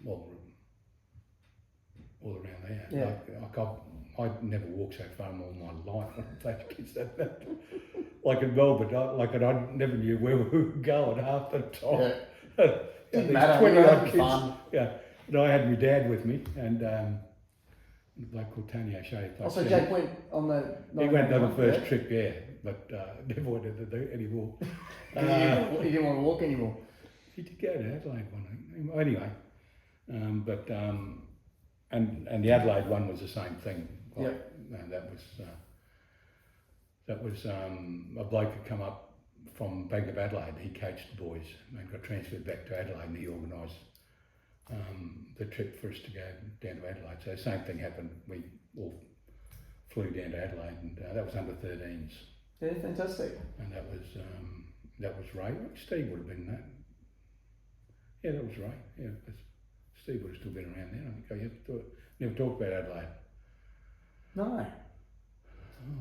All around there. Yeah. I'd never walked so far in all my life when I played kids that. Like in Melbourne, I never knew where we were going half the time. Yeah. Didn't matter. 20 odd kids. Fun. Yeah. And I had my dad with me and a bloke called Tony O'Shea. Also, Jake went on the. He went on the first trip, but never wanted to do it anymore. He didn't want to walk anymore. He did go to Adelaide one night. Anyway, and the Adelaide one was the same thing. That was a bloke had come up from Bank of Adelaide. He coached the boys and got transferred back to Adelaide, and he organised the trip for us to go down to Adelaide. So the same thing happened. We all flew down to Adelaide, and that was under 13s. Yeah, fantastic. And that was Ray. Steve would have been that. Yeah, that was Ray. Yeah. Steve would have still been around then. I think I never talked about Adelaide. No.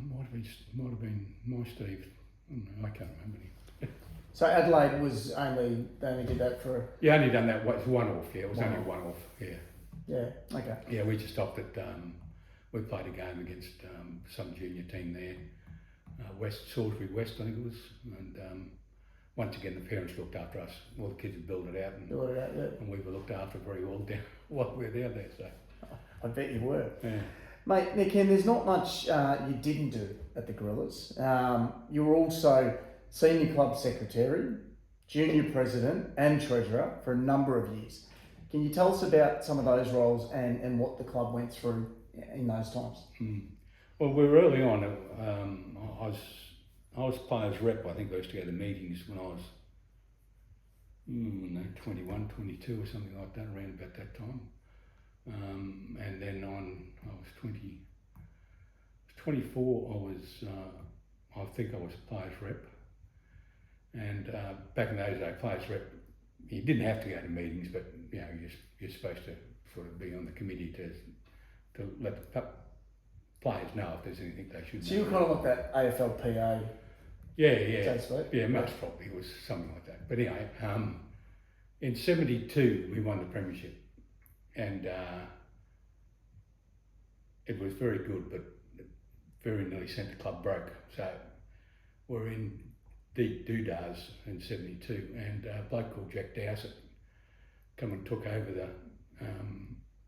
Might have been my Steve. I can't remember him. So Adelaide was they only did that for. Yeah, only done that one-off. Yeah, it was only one-off. Yeah. Yeah. Okay. Yeah, we just stopped at. We played a game against some junior team there, Salisbury West, I think it was, and. Once again, the parents looked after us. All the kids had built it out, and we were looked after very well down while we were down there. So, I bet you were, yeah. Mate. Nick, and there's not much you didn't do at the Gorillas. You were also senior club secretary, junior president, and treasurer for a number of years. Can you tell us about some of those roles and what the club went through in those times? Well, we were early on. I was players rep. I think I used to go to meetings when I was 21, 22 or something like that, around about that time. And then I was 24, I was I think I was a players rep. And back in those days, players rep, you didn't have to go to meetings, but you know, you're supposed to sort of be on the committee to let the players know if there's anything they should know. So you were kind of like that AFLPA. Yeah. So to speak? Yeah, most probably it was something like that. But anyway, in '72 we won the premiership, and it was very good, but very nearly sent the club broke. So we're in deep doodahs in '72, and a bloke called Jack Dowsett come and took over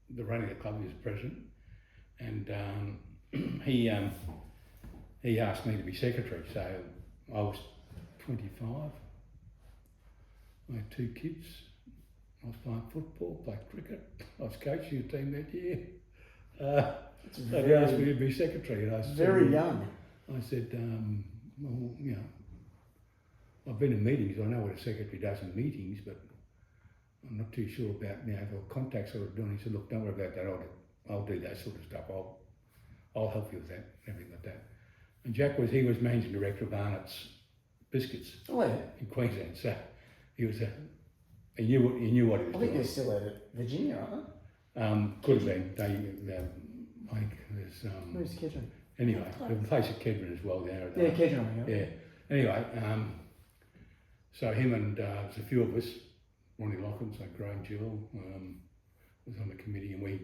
the running of the club. He was president, and he asked me to be secretary. So I was 25. I had 2 kids. I was playing football, played cricket. I was coaching a team that year. They asked me to be secretary, and I said, Very young. I said, well, you know, I've been in meetings. I know what a secretary does in meetings, but I'm not too sure about, you know, the contacts I was doing. He said, look, don't worry about that. I'll do that sort of stuff. I'll help you with that, everything like that. And Jack was managing director of Arnott's Biscuits in Queensland. So he was he knew what he was I doing. think they're still at Virginia, aren't they? Could have been. I think there's Where's Kedron? anyway, the place at Kedron as well there. Yeah, Kedron. Yeah. Anyway, so him and there's a few of us, Ronnie Locken, so GRANGE was on the committee, and we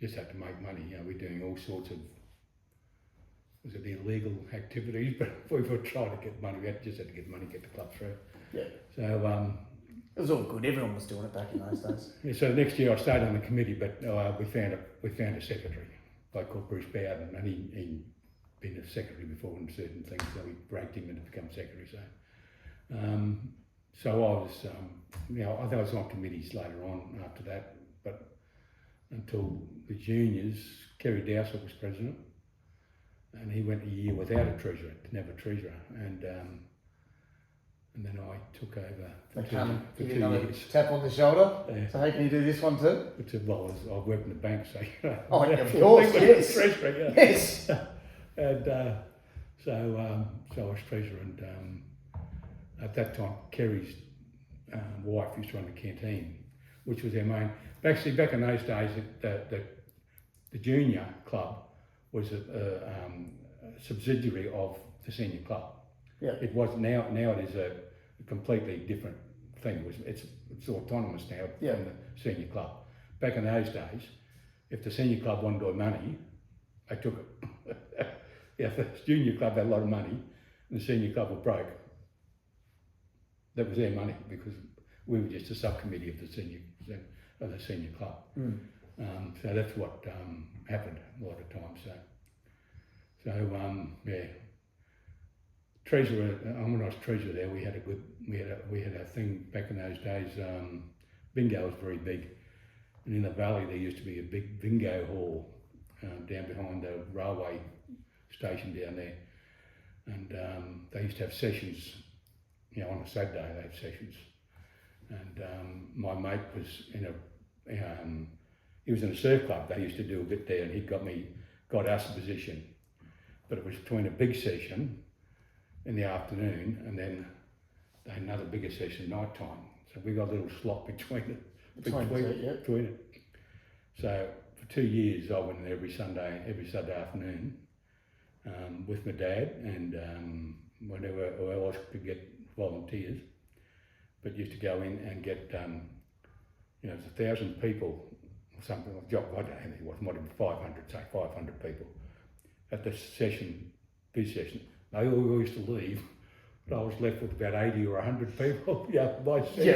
just had to make money. You know, we're doing all sorts of, was it illegal activities, but we were trying to get money. We just had to get money, get the club through. Yeah. So it was all good. Everyone was doing it back in those days. yeah, so next year I stayed on the committee, but we found a secretary, a guy called Bruce Bowden, and he'd been a secretary before in certain things, so we raked him in to become secretary. So I was, you know, I was on committees later on after that, but until the juniors, Kerry Dowsett was president, and he went a year without a treasurer, didn't have a treasurer, and then I took over for They 2 come for give you 2 another years. tap on the shoulder. Yeah. So hey, can you do this one too? Well, I worked in the bank, so you know. Oh, yeah, of course, yes. Treasurer, yeah. Yes. And so I was treasurer, and at that time, Kerry's wife used to run the canteen, which was their main. Actually, back in those days, the junior club was a subsidiary of the senior club. Yeah. It was now it is a completely different thing. It's autonomous now from the senior club. Back in those days, if the senior club wanted money, they took it. If the junior club had a lot of money and the senior club were broke, that was their money, because we were just a subcommittee of the senior club. So that's what happened a lot of times. Yeah. Treasurer. When I was treasurer there, we had a thing back in those days. Bingo was very big, and in the valley there used to be a big bingo hall down behind the railway station down there, and they used to have sessions. You know, on a Saturday they had sessions, and my mate was he was in a surf club. They used to do a bit there, and he got us a position, but it was between a big session in the afternoon and then they had another bigger session night time. So we got a little slot between it. So for 2 years I went in every Saturday afternoon with my dad, and whenever else could get volunteers, but used to go in and get you know, there's 1,000 people or something like that. I don't know how many it was, might have been 500, say 500 people at the session, this session. They all used to leave, but I was left with about 80 or 100 people. Yeah, my session. Yeah,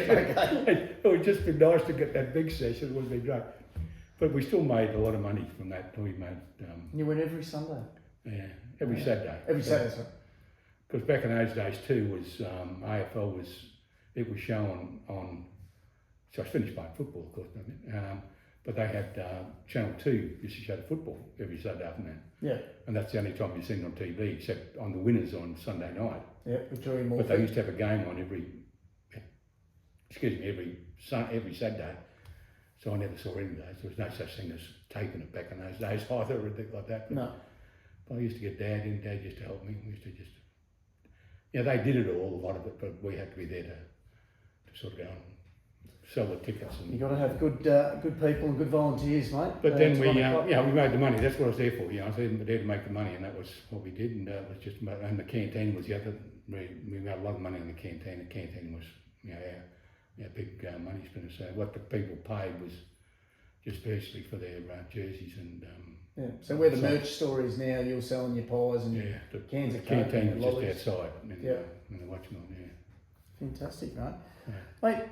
okay. It would just be nice to get that big session. It would be great. But we still made a lot of money from that. We made. You went every Sunday. Yeah, every Saturday. Every Saturday. Sorry. Because back in those days too, was AFL was shown on. So I finished playing football, of course, but they had Channel 2 used to show the football every Saturday afternoon. Yeah. And that's the only time you've seen it on TV, except on the winners on Sunday night. Yeah, Victoria Morphy. But they used to have a game on every Saturday. So I never saw any of those. There was no such thing as taping it back in those days either or anything like that. But No. I used to get Dad in. Dad used to help me. We used to just yeah, they did it all, a lot of it, but we had to be there to sort of go and sell the tickets. And You got to have good people and good volunteers, mate. but then to we, run a club. we made the money. That's what I was there for. I was there to make the money, and that was what we did. And it was just, and the canteen was the other. We made a lot of money on the canteen. The canteen was, our big money spinner. So what the people paid was just basically for their jerseys and. Yeah. So where the merch store is now, you're selling your pies and the cans of Coke canteen and was lollies. just outside in the Watchmill. Yeah. Fantastic, right? Yeah. Mate,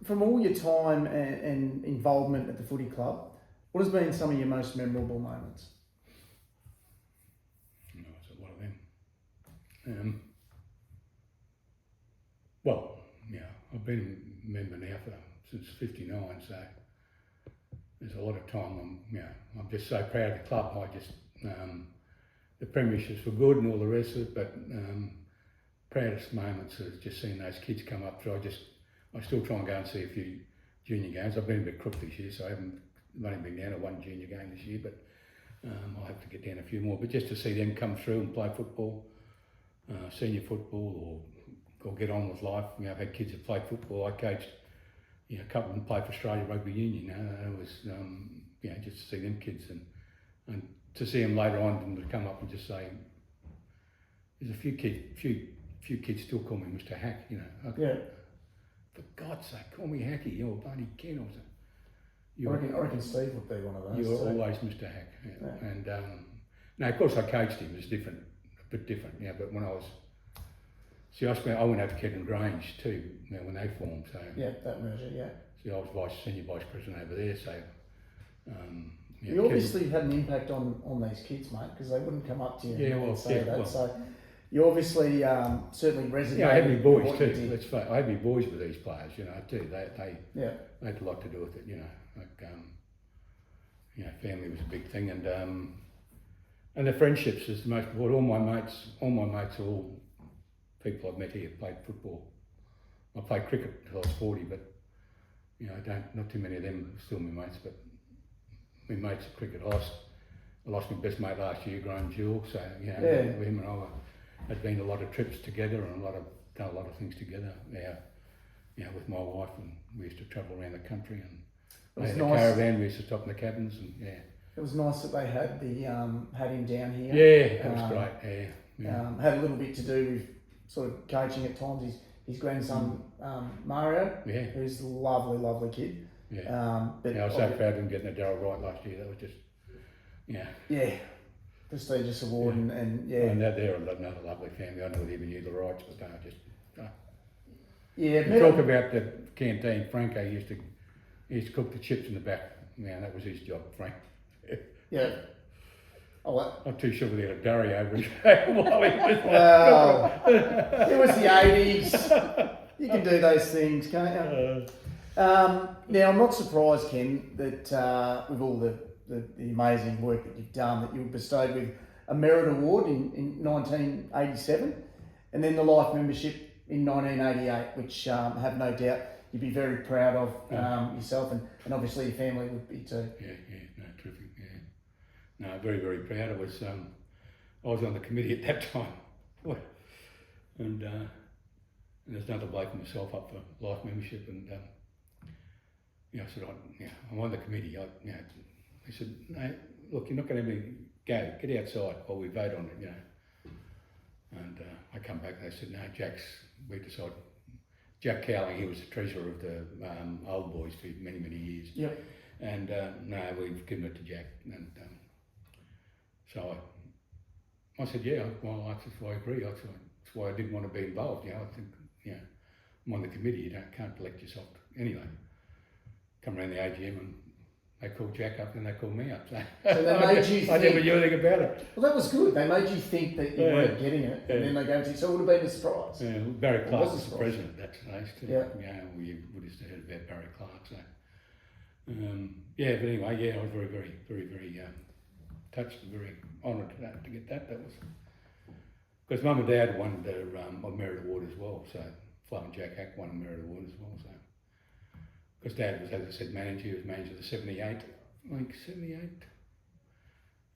from all your time and involvement at the footy club, what has been some of your most memorable moments? No, it's a lot of them. Well, yeah, I've been a member now since '59, so there's a lot of time. I'm just so proud of the club. The premierships were good and all the rest of it, but proudest moments is just seeing those kids come up through. I still try and go and see a few junior games. I've been a bit crook this year, so I've only been down to one junior game this year, but I'll have to get down a few more. But just to see them come through and play football, senior football, or get on with life. I've had kids that play football. I coached, a couple of them played for Australia Rugby Union. It was, just to see them kids and to see them later on and to come up and just say, there's a few kids still call me Mr. Hack. Yeah. For God's sake, call me Hacky. You're bloody Ken. I reckon Steve would be one of those. You're too. always Mr. Hack. Yeah. Yeah. And no, of course I coached him. It was different, a bit different. But when I was, I went over to Kevin Grange too. When they formed. So yeah, that merger. Yeah. I was senior vice president over there. So you obviously had an impact on these kids, mate, because they wouldn't come up to you and say that. So you obviously certainly resonated. Yeah, I had my boys with what too. you did. I had my boys with these players, too. They had a lot to do with it, family was a big thing, and the friendships is the most important. All my mates are all people I've met here played football. I played cricket until I was 40, but not too many of them are still my mates, but my mates at cricket. I lost my best mate last year, Graham Jewell, so him and I had been a lot of trips together and done a lot of things together. With my wife, and we used to travel around the country, and they had a caravan. We used to stop in the cabins, and It was nice that they had had him down here. Yeah, that was great. Yeah. Had a little bit to do with sort of coaching at times. His grandson Mario, who's a lovely, lovely kid. Yeah. But I was so proud of him getting a Darryl Wright last year. That was just prestigious award and And they're another lovely family. I never even knew the Wrights, but they were just. Talk about the canteen. Franco used to cook the chips in the back. That was his job, Frank. Yeah. Not too sure whether he had a durry over his head while he was. Well, it was the 80s. You can do those things, can't you? Now, I'm not surprised, Ken, that with all the amazing work that you've done, that you were bestowed with a Merit Award in 1987, and then the Life Membership in 1988, which I have no doubt you'd be very proud of yourself, and obviously your family would be too. No, terrific, No, very, very proud. I was on the committee at that time, and there's another bloke and myself up for Life Membership, and I said, I'm on the committee. He said, no, look, you're not going to go. Get outside while we vote on it, And I come back and they said, no, we decided. Jack Cowling, he was the treasurer of the Old Boys for many, many years. Yep. And no, we've given it to Jack. And so I said, that's why I agree. That's why I didn't want to be involved. I think, I'm on the committee. You can't elect yourself. Anyway, come around the AGM and they called Jack up and they called me up. So they made you think... I never knew anything about it. Well, that was good. They made you think that you weren't getting it, and then they gave it to you. So it would have been a surprise. Yeah, Barry Clark was the president at that stage too. Yeah. We would have heard about Barry Clark. So, but anyway, I was very, very, very, very touched and very honoured to get that. That was because Mum and Dad won a Merit Award as well. So Flo and Jack Hack won a Merit Award as well. So. Because Dad was, as I said, manager. He was manager of the 78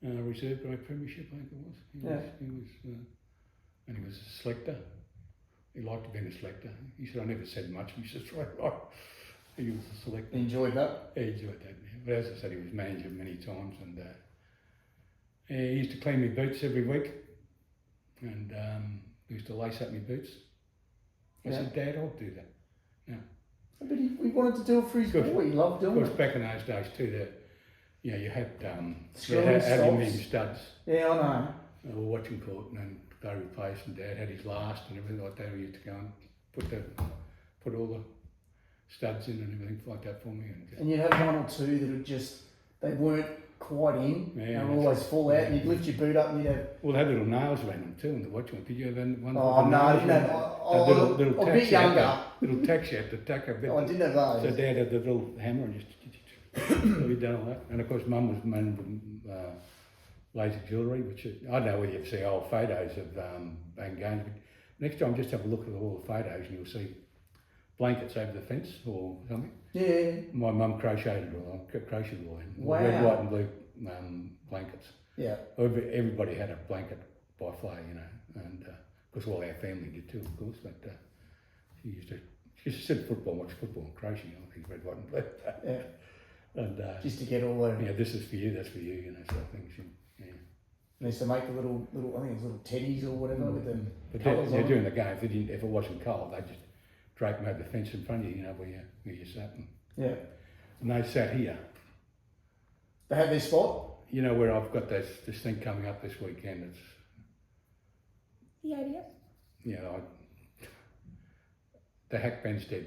Reserve Grade Premiership, I think it was. He was and he was a selector. He liked being a selector. He said, I never said much. He said, right. He was a selector. Enjoyed that? He enjoyed that. Yeah. But as I said, he was manager many times, and he used to clean my boots every week, and he used to lace up my boots. I said, Dad, I'll do that. No. But he wanted to do it for his boy. He loved doing it. Of course, back in those days too, you had Screws, aluminium studs. Yeah, I know. They were watching court, and then they replaced, and Dad had his last and everything like that. We used to go and put all the studs in and everything like that for me. And you'd have one or two that would just, they weren't quite in. Yeah, they would always fall out, and you'd lift your boot up and you'd have... Well, they had little nails around them too in the watch one. Did you have one? Oh, no, I didn't have... little a bit younger. Little tacks you had to tack a bit. Oh, I didn't have those. So Dad had the little hammer and just... we'd done all that. And of course, Mum was man laser jewellery, which I don't know whether you ever see old photos of GRANGE, but next time just have a look at all the photos and you'll see blankets over the fence or something. Yeah. My mum crocheted it all in. Wow. Red, white and blue blankets. Yeah. Everybody had a blanket by Flair, and of course all our family did too, of course, but she used to sit football, watch football and crochet, I think, red, white and blue. Yeah. And just to get all the... Yeah, this is for you, that's for you, sort of things. Yeah. They used to make the little, I think it was little teddies or whatever with the But colours on during the game, if it wasn't cold, they just drape them over the fence in front of you, where you sat. Yeah. And they sat here. They had their spot? Where I've got this thing coming up this weekend. It's The ADF? The Hackbenstead.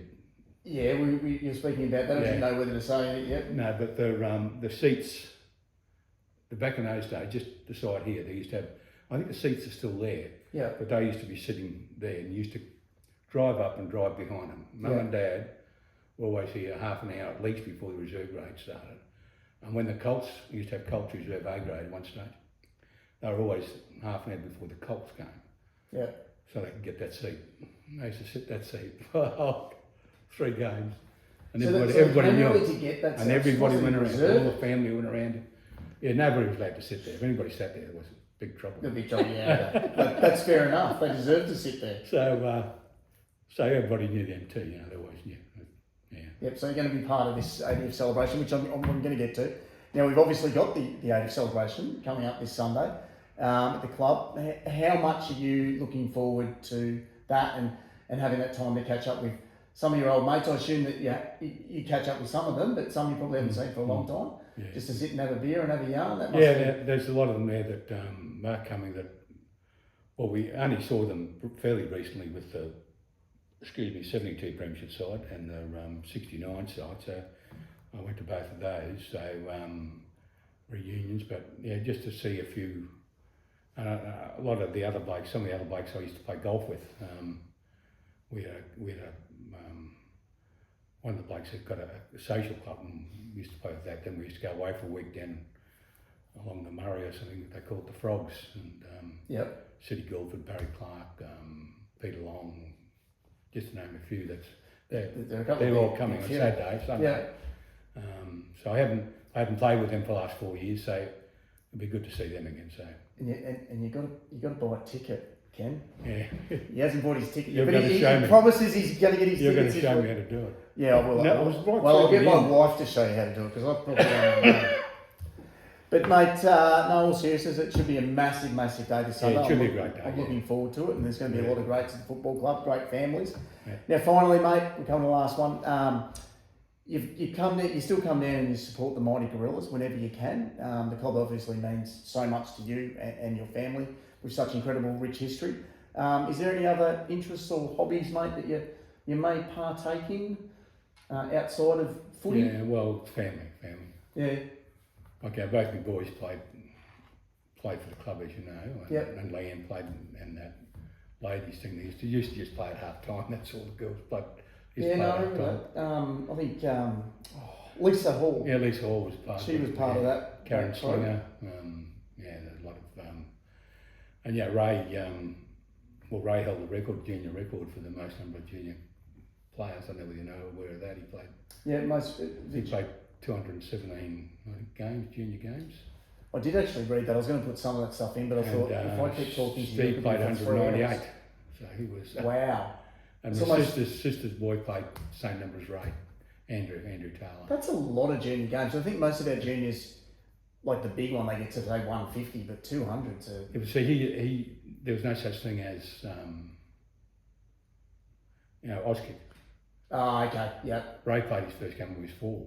Yeah, you're speaking about that. I didn't know whether to say it yet. No, but the seats, the back in those days, just the side here, they used to have, I think the seats are still there. Yeah. But they used to be sitting there and used to drive up and drive behind them. Mum and Dad were always here half an hour at least before the reserve grade started. And when the Colts, we used to have Colts Reserve A grade at one stage, they were always half an hour before the Colts came. Yeah. So they could get that seat. They used to sit that seat for 3 games. And So everybody knew it. to get that And everybody wasn't went around, reserved? all the family went around. Yeah, nobody was allowed to sit there. If anybody sat there, it was big trouble. The big job, yeah. But that's fair enough. They deserve to sit there. So everybody knew them too, they always knew. Yeah. Yep, so you're going to be part of this 80th celebration, which I'm going to get to. Now, we've obviously got the 80th celebration coming up this Sunday at the club. How much are you looking forward to that and having that time to catch up with some of your old mates? I assume that you catch up with some of them, but some you probably haven't seen for a long time. Yeah. Just to sit and have a beer and have a yarn. That must There's a lot of them there that are coming that, well, we only saw them fairly recently with the 72 Premiership side and the 69 side, so I went to both of those, so reunions, but yeah, just to see a few, a lot of the other blokes, some of the other blokes I used to play golf with, we had one of the blokes had got a social club and we used to play with that, then we used to go away for a week down along the Murray or something, they call it the Frogs, and City Guildford, Barry Clark, Peter Long, just to name a few. They're all coming on Saturday, Sunday. Yeah. So I haven't played with them for the last 4 years, so it'd be good to see them again. So and you got to buy a ticket, Ken. Yeah. He hasn't bought his ticket You're yet, but gonna he show me. promises he's going to get his You're tickets. going to show me how to do it. Yeah, I will. No, it was right well, I'll through get the my end. wife to show you how to do it because I probably don't know. But mate, no, all seriousness, it should be a massive, massive day this Sunday. Yeah, it should be a great day. I'm looking forward to it, and there's going to be a lot of greats at the football club, great families. Yeah. Now, finally, mate, we're coming to the last one. You still come down and you support the Mighty Gorillas whenever you can. The club obviously means so much to you and your family with such incredible, rich history. Is there any other interests or hobbies, mate, that you may partake in outside of footy? Yeah, well, family. Yeah. Okay, both my boys played for the club, as you know, and Leanne played in that ladies thing. They used to just play at half time. That's all the girls played. Yeah, no, I remember that. I think Lisa Hall. Yeah, Lisa Hall was part. She was part of that. Karen Slinger. There's a lot of and yeah, Ray. Ray held the junior record for the most number of junior players. I don't know whether you know or aware of that. He played. Yeah, He played 217 games, junior games. I did actually read that. I was going to put some of that stuff in, but I thought if I keep talking to you, Steve played 198. So he was. Wow. And It's my almost- sister's boy played same number as Ray, Andrew Taylor. That's a lot of junior games. I think most of our juniors, like the big one, they get to say 150, but 200 to. Yeah, but see, there was no such thing as, Auskick. Oh, okay. Yep. Ray played his first game when he was 4,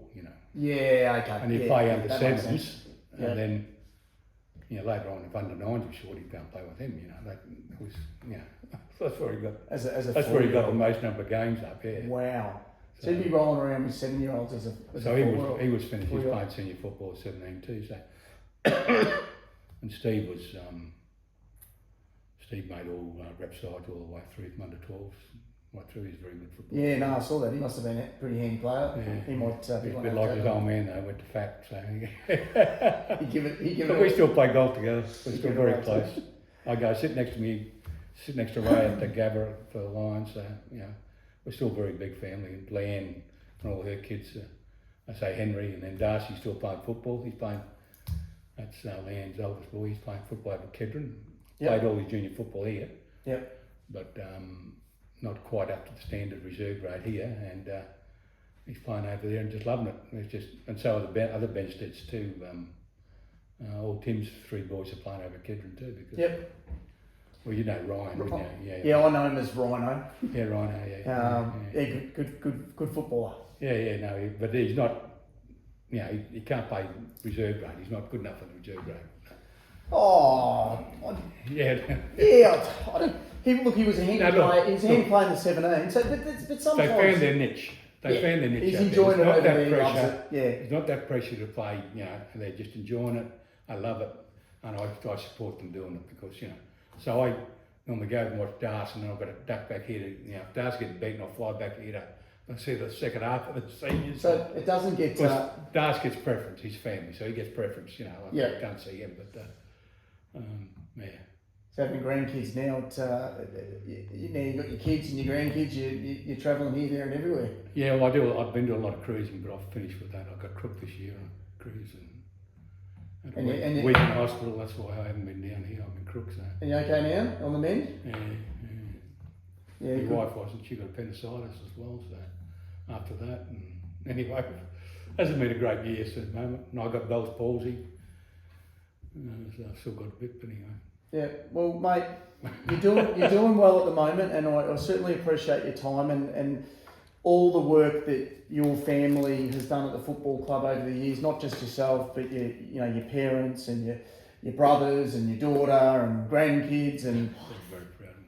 Yeah. Okay. and he'd yeah, play yeah, under that makes sevens, sense. and Yeah. then, later on, if under 9s were short, he'd go and play with him. That was, that's where he got. As a That's where he got the 4-year-old. most number of games up. Yeah. Wow. So he'd be rolling around with 7-year-olds as a. So he was finished. He was 4-year-old. playing senior football at 17 too. So, and Steve was Steve made all rep sides all the way through from under 12s, right through. He's very good football. Yeah, no, I saw that. He must have been a pretty handy player. Yeah. He might He's be a one bit to like have his to- old man though. Went to FAP, so He give it. but we still play golf together. We're You still give it very right close. I go sit next to Ray at the Gabba for the Lions. So we're still a very big family. And Leanne and all her kids. I say Henry, and then Darcy's still playing football. He's playing. That's Leanne's oldest boy. He's playing football over at Kedron. Yep. Played all his junior football here. Yep. But not quite up to the standard reserve grade here, and he's playing over there and just loving it. And so are the other Bensteads too. All Tim's 3 boys are playing over at Kedron too. Because, Yep. Well, you know Ryan, wouldn't you? Yeah, I know him as Rhino. Yeah, Ryan. Yeah. Good footballer. No, but he's not. He can't play reserve grade. He's not good enough for the reserve grade. Oh, Yeah. yeah. He was a handy No, look, player. He was a handy player in the 17. So, but They sometimes found their niche. Yeah. Found their niche. he's out there. enjoying It's it not over that there. He loves pressure. it. Yeah. It's not that pressure to play, and they're just enjoying it. I love it, and I support them doing it because, So I normally go and watch Darcy, and then I've got to duck back here to, if Darcy getting beaten, I'll fly back here to see the second half of the seniors. So it doesn't get. Because Darcy gets preference, his family, so he gets preference, I Yeah. can't see him, but, yeah. So having grandkids now, now you've got your kids and your grandkids. You're travelling here, there, and everywhere. Yeah, well, I've been doing a lot of cruising, but I've finished with that. I got crook this year on a cruise and And week in hospital. That's why I haven't been down here. I'm in crook, so. And you okay now on the mend? Yeah. Yeah. My Good. wife wasn't. She got appendicitis as well. So after that, and anyway, hasn't been a great year so at the moment. And I got Bell's palsy. So I've still got a bit, but anyway. Yeah. Well, mate, you're doing well at the moment, and I certainly appreciate your time and all the work that your family has done at the football club over the years. Not just yourself, but your parents and your brothers and your daughter and grandkids and. I'm very proud of him.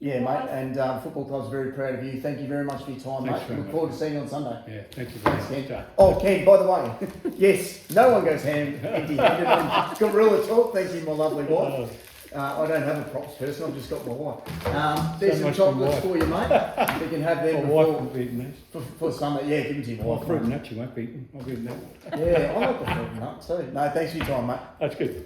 Yeah, mate, and football club's very proud of you. Thank you very much for your time, Thanks mate. very Look much. forward to seeing you on Sunday. Yeah, thank you very Thanks, much. Ken. Oh, Ken, by the way, yes, no one goes empty-handed on Gorilla Talk. Thank you, my lovely wife. I don't have a props person, I've just got my wife. There's So some much chocolates for for you, mate. You can have My them wife before, will be eating this. for Sunday. Yeah, give them to your Well, wife. fruit mate. nuts you won't be eating. I'll be eating that. Yeah, I like the fruit nut too. No, thanks for your time, mate. That's good.